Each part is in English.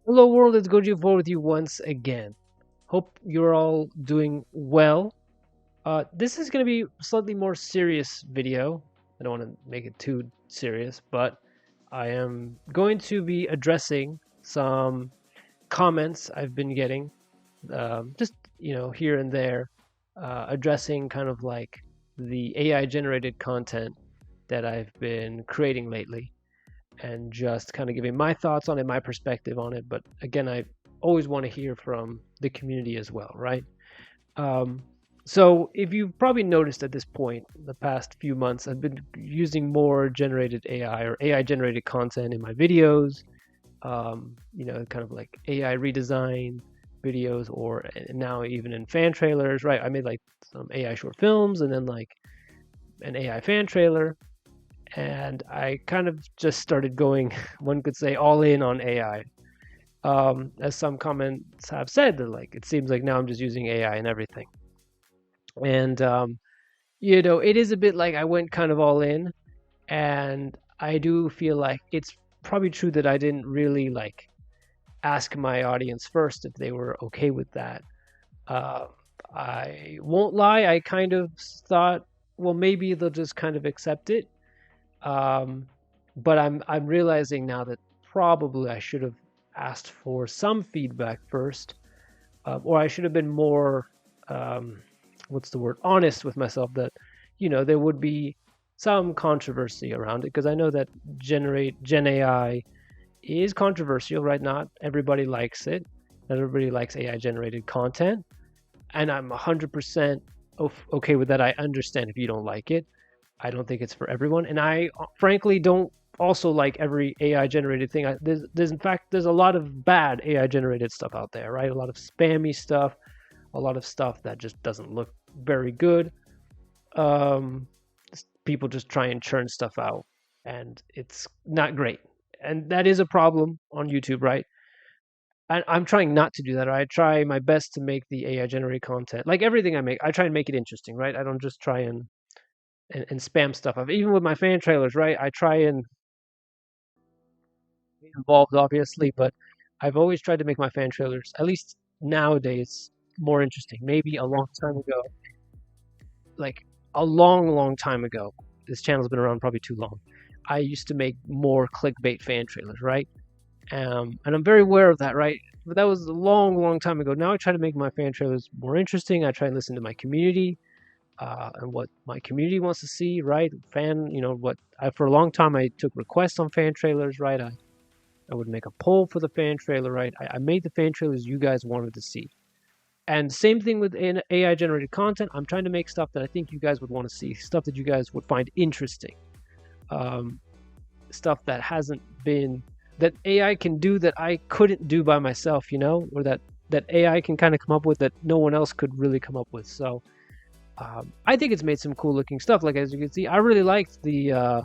Hello world, it's Goji4 with you once again. Hope you're all doing well. This is going to be a slightly more serious video. I don't want to make it too serious, but I am going to be addressing some comments I've been getting, just here and there, addressing kind of like the AI generated content that I've been creating lately and just kind of giving my thoughts on it, my perspective on it. But again, I always want to hear from the community as well, right? Um, so if you've probably noticed at this point, the past few months, I've been using more generated AI or AI generated content in my videos. Kind of like AI redesign videos, or now even in fan trailers, right? I made like some AI short films and then like an AI fan trailer, and I kind of just started going, one could say, all in on AI. As some comments have said, that like it seems like now I'm just using AI and everything, and it is a bit like I went kind of all in, and I do feel like it's probably true that I didn't really like ask my audience first if they were okay with that. Uh, I won't lie, I kind of thought, well, maybe they'll just kind of accept it. Um, but I'm realizing now that probably I should have asked for some feedback first, or I should have been more, um, what's the word, honest with myself that there would be some controversy around it, because I know that Gen AI is controversial, right? Not everybody likes it. Not everybody likes AI generated content, and I'm 100% okay with that. I understand if you don't like it. I don't think it's for everyone, and I frankly don't also like every AI generated thing. There's in fact there's a lot of bad AI generated stuff out there, right? A lot of spammy stuff, a lot of stuff that just doesn't look very good. Um, People just try and churn stuff out, and it's not great. And that is a problem on YouTube, right? And I'm trying not to do that. I try my best to make the AI generated content, like everything I make, I try and make it interesting, right? I don't just try and spam stuff. Even with my fan trailers, right? I try and be involved, obviously, but I've always tried to make my fan trailers, at least nowadays, more interesting. Maybe a long time ago, like a long, long time ago, this channel's been around probably too long. I used to make more clickbait fan trailers, right? And I'm very aware of that, right? But that was a long, long time ago. Now I try to make my fan trailers more interesting. I try and listen to my community, and what my community wants to see, right? For a long time I took requests on fan trailers, right? I would make a poll for the fan trailer, right? I made the fan trailers you guys wanted to see. And same thing with AI generated content. I'm trying to make stuff that I think you guys would want to see, stuff that you guys would find interesting, um, stuff that hasn't been that AI can do that I couldn't do by myself, or that AI can kind of come up with that no one else could really come up with. So I think it's made some cool looking stuff. Like as you can see, I really liked the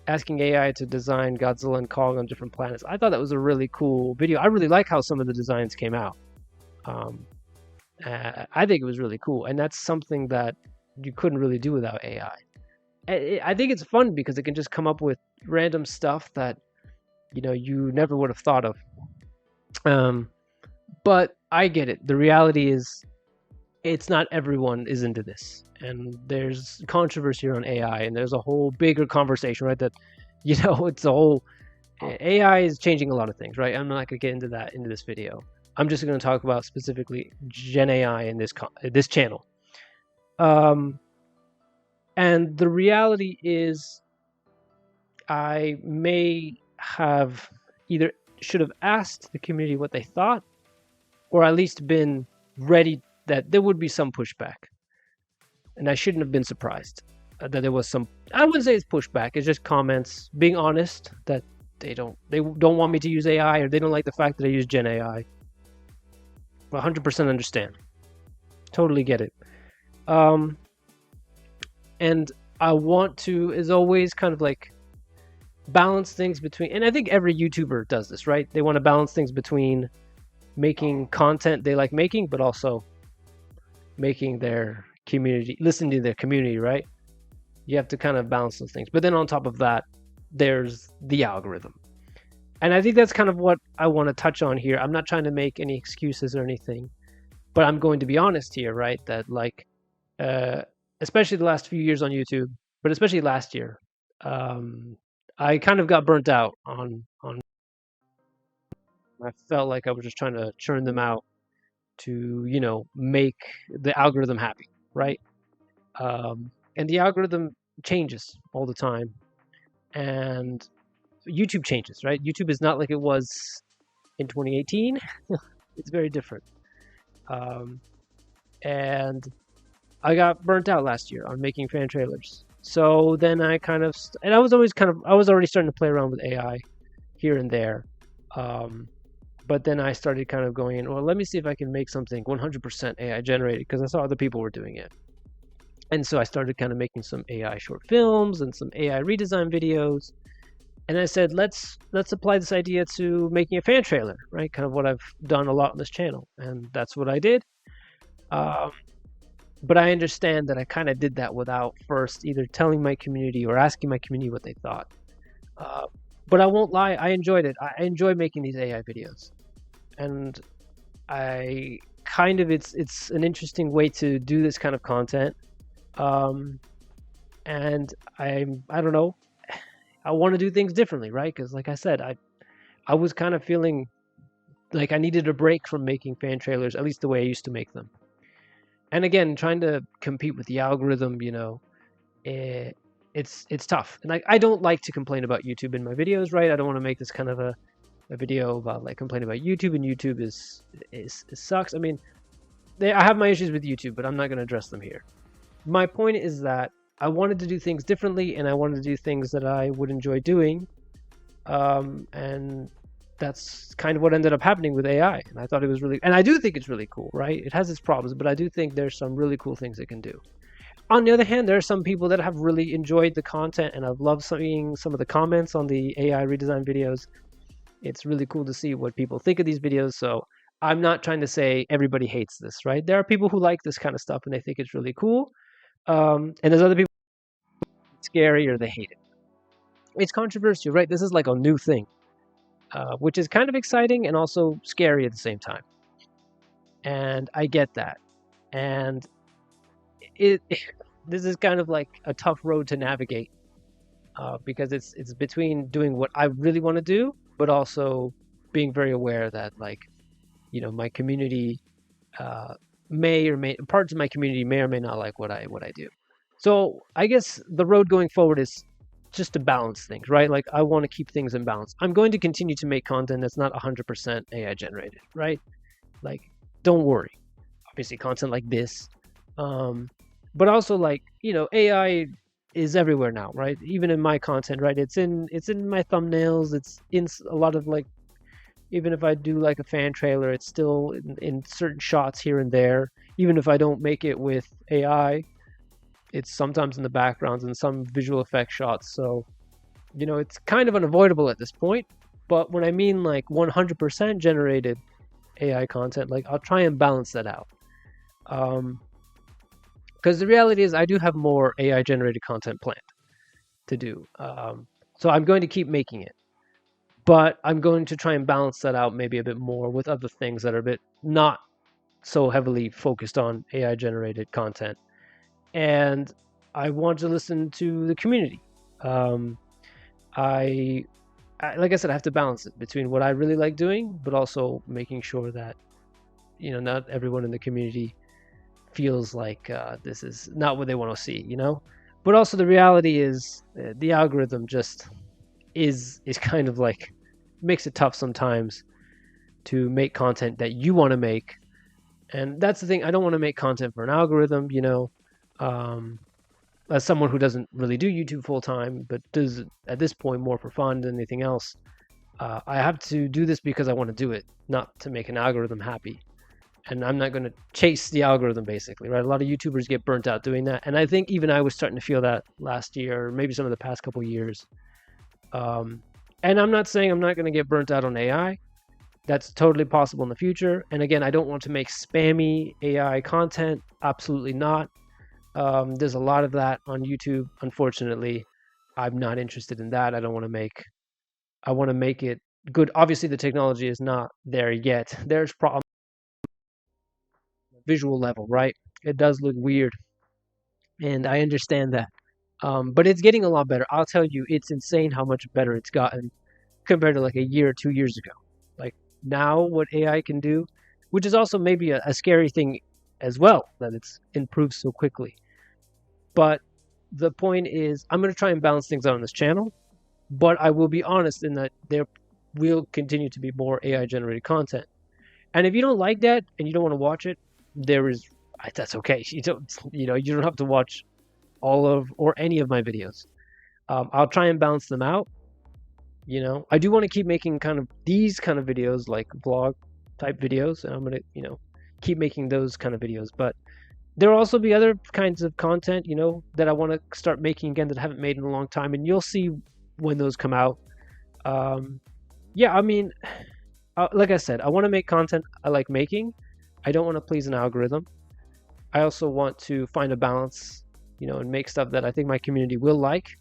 asking AI to design Godzilla and Kong on different planets. I thought that was a really cool video. I really like how some of the designs came out. Um, I think it was really cool, and that's something that you couldn't really do without AI. I think it's fun because it can just come up with random stuff that you never would have thought of. Um, but I get it. The reality is, it's not everyone is into this, and there's controversy around AI, and there's a whole bigger conversation, right? That it's a whole AI is changing a lot of things, right? I'm not gonna get into that into this video. I'm just going to talk about specifically Gen AI in this channel. And the reality is, I may have either should have asked the community what they thought, or at least been ready that there would be some pushback. And I shouldn't have been surprised that there was some. I wouldn't say it's pushback. It's just comments, being honest, that they don't want me to use AI, or they don't like the fact that I use Gen AI. 100% understand. Totally get it. And I want to, as always, kind of like balance things between, and I think every YouTuber does this, right? They want to balance things between making content they like making, but also making their community, listening to their community, right? You have to kind of balance those things. But then on top of that, there's the algorithm. And I think that's kind of what I want to touch on here. I'm not trying to make any excuses or anything, but I'm going to be honest here, right? That like, uh, especially the last few years on YouTube, but especially last year, I kind of got burnt out on. I felt like I was just trying to churn them out to, make the algorithm happy, right? And the algorithm changes all the time, and YouTube changes, right? YouTube is not like it was in 2018. It's very different. Um, and I got burnt out last year on making fan trailers. So then I kind of, and I was already starting to play around with AI here and there. Um, but then I started kind of going, well, let me see if I can make something 100% AI generated because I saw other people were doing it. And so I started kind of making some AI short films and some AI redesign videos. And I said, let's apply this idea to making a fan trailer, right? Kind of what I've done a lot on this channel, and that's what I did. Um, but I understand that I kind of did that without first either telling my community or asking my community what they thought. Uh, but I won't lie, I enjoyed it. I enjoy making these AI videos, and I kind of it's an interesting way to do this kind of content. Um, and I don't know, I want to do things differently, right? Because like I said, I was kind of feeling like I needed a break from making fan trailers, at least the way I used to make them. And again, trying to compete with the algorithm, it's tough. And I don't like to complain about YouTube in my videos, right? I don't want to make this kind of a video about like complaining about YouTube, and YouTube is it sucks. I mean, I have my issues with YouTube, but I'm not going to address them here. My point is that I wanted to do things differently, and I wanted to do things that I would enjoy doing. And that's kind of what ended up happening with AI. And I thought it was really, and I do think it's really cool, right? It has its problems, but I do think there's some really cool things it can do. On the other hand, there are some people that have really enjoyed the content, and I've loved seeing some of the comments on the AI redesign videos. It's really cool to see what people think of these videos. So I'm not trying to say everybody hates this, right? There are people who like this kind of stuff and they think it's really cool. And there's other people who think it's scary or they hate it. It's controversial, right? This is like a new thing, which is kind of exciting and also scary at the same time. And I get that. And this is kind of like a tough road to navigate, because it's between doing what I really want to do, but also being very aware that like, my community parts of my community may or may not like what I do. So I guess the road going forward is just to balance things, right? Like I want to keep things in balance. I'm going to continue to make content that's not 100% AI generated, right? Like, don't worry. Obviously, content like this, but also like AI is everywhere now, right? Even in my content, right? It's in my thumbnails. It's in a lot of like, even if I do like a fan trailer, it's still in certain shots here and there. Even if I don't make it with AI, it's sometimes in the backgrounds and some visual effect shots. So, it's kind of unavoidable at this point. But when I mean like 100% generated AI content, like I'll try and balance that out. Because the reality is I do have more AI generated content planned to do. So I'm going to keep making it. But I'm going to try and balance that out maybe a bit more with other things that are a bit not so heavily focused on AI generated content. And I want to listen to the community. I like I said, I have to balance it between what I really like doing, but also making sure that not everyone in the community feels like this is not what they want to see. But also the reality is the algorithm just is kind of like makes it tough sometimes to make content that you want to make. And that's the thing, I don't want to make content for an algorithm, as someone who doesn't really do YouTube full time, but does at this point more for fun than anything else. I have to do this because I want to do it, not to make an algorithm happy. And I'm not going to chase the algorithm, basically, right? A lot of YouTubers get burnt out doing that. And I think even I was starting to feel that last year, or maybe some of the past couple years. And I'm not saying I'm not going to get burnt out on AI. That's totally possible in the future. And again, I don't want to make spammy AI content. Absolutely not. There's a lot of that on YouTube. Unfortunately, I'm not interested in that. I want to make it good. Obviously, the technology is not there yet. There's problem visual level, right? It does look weird, and I understand that. But it's getting a lot better. I'll tell you, it's insane how much better it's gotten compared to like a year or 2 years ago. Like now, what AI can do, which is also maybe a scary thing as well, that it's improved so quickly. But the point is, I'm going to try and balance things out on this channel, but I will be honest in that there will continue to be more AI generated content. And if you don't like that and you don't want to watch it, there is that's okay. You don't have to watch all of or any of my videos. I'll try and balance them out. I do want to keep making kind of these kind of videos, like vlog type videos, and I'm gonna keep making those kind of videos. But there will also be other kinds of content, that I want to start making again that I haven't made in a long time, and you'll see when those come out. Yeah, I mean, like I said, I want to make content I like making. I don't want to please an algorithm. I also want to find a balance, and make stuff that I think my community will like.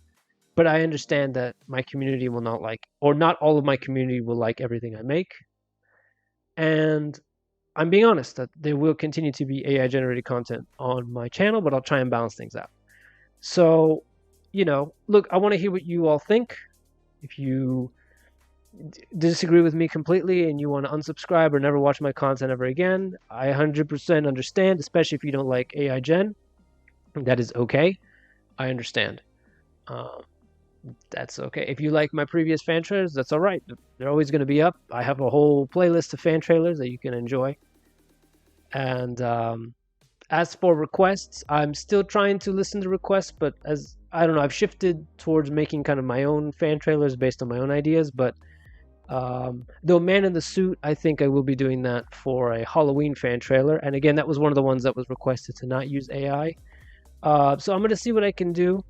But I understand that my community will not like, or not all of my community will like everything I make. And I'm being honest that there will continue to be AI generated content on my channel, but I'll try and balance things out. So, look, I want to hear what you all think. If you disagree with me completely and you want to unsubscribe or never watch my content ever again, I 100% understand, especially if you don't like AI Gen. That is okay. I understand. That's okay. If you like my previous fan trailers, that's all right. They're always going to be up. I have a whole playlist of fan trailers that you can enjoy. And as for requests, I'm still trying to listen to requests, but as I don't know, I've shifted towards making kind of my own fan trailers based on my own ideas. But though Man in the Suit, I think I will be doing that for a Halloween fan trailer. And again, that was one of the ones that was requested to not use AI. So I'm going to see what I can do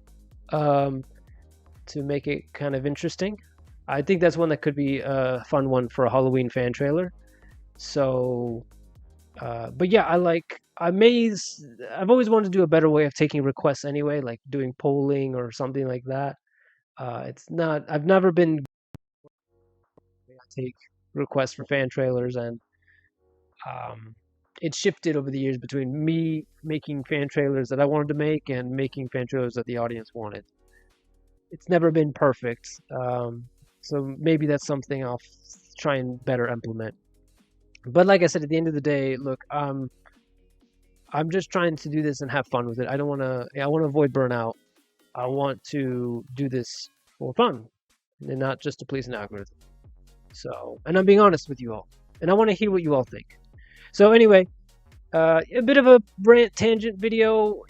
to make it kind of interesting. I think that's one that could be a fun one for a Halloween fan trailer. So, but yeah, I've always wanted to do a better way of taking requests anyway, like doing polling or something like that. I've never been take requests for fan trailers, and it shifted over the years between me making fan trailers that I wanted to make and making fan trailers that the audience wanted. It's never been perfect, so maybe that's something I'll try and better implement. But like I said, at the end of the day, look, I'm just trying to do this and have fun with it. I don't want to. I want to avoid burnout. I want to do this for fun and not just to please an algorithm. So, and I'm being honest with you all, and I want to hear what you all think. So anyway, a bit of a rant tangent video.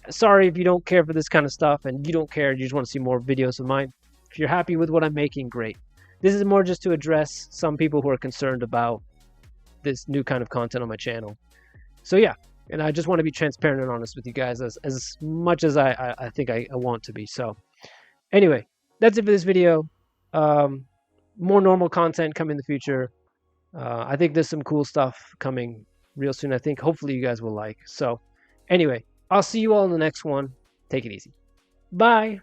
Sorry if you don't care for this kind of stuff and you don't care. You just want to see more videos of mine. If you're happy with what I'm making, great. This is more just to address some people who are concerned about this new kind of content on my channel. So yeah, and I just want to be transparent and honest with you guys as much as I think I want to be. So anyway, that's it for this video. More normal content coming in the future. I think there's some cool stuff coming real soon. I think hopefully you guys will like. So anyway, I'll see you all in the next one. Take it easy. Bye.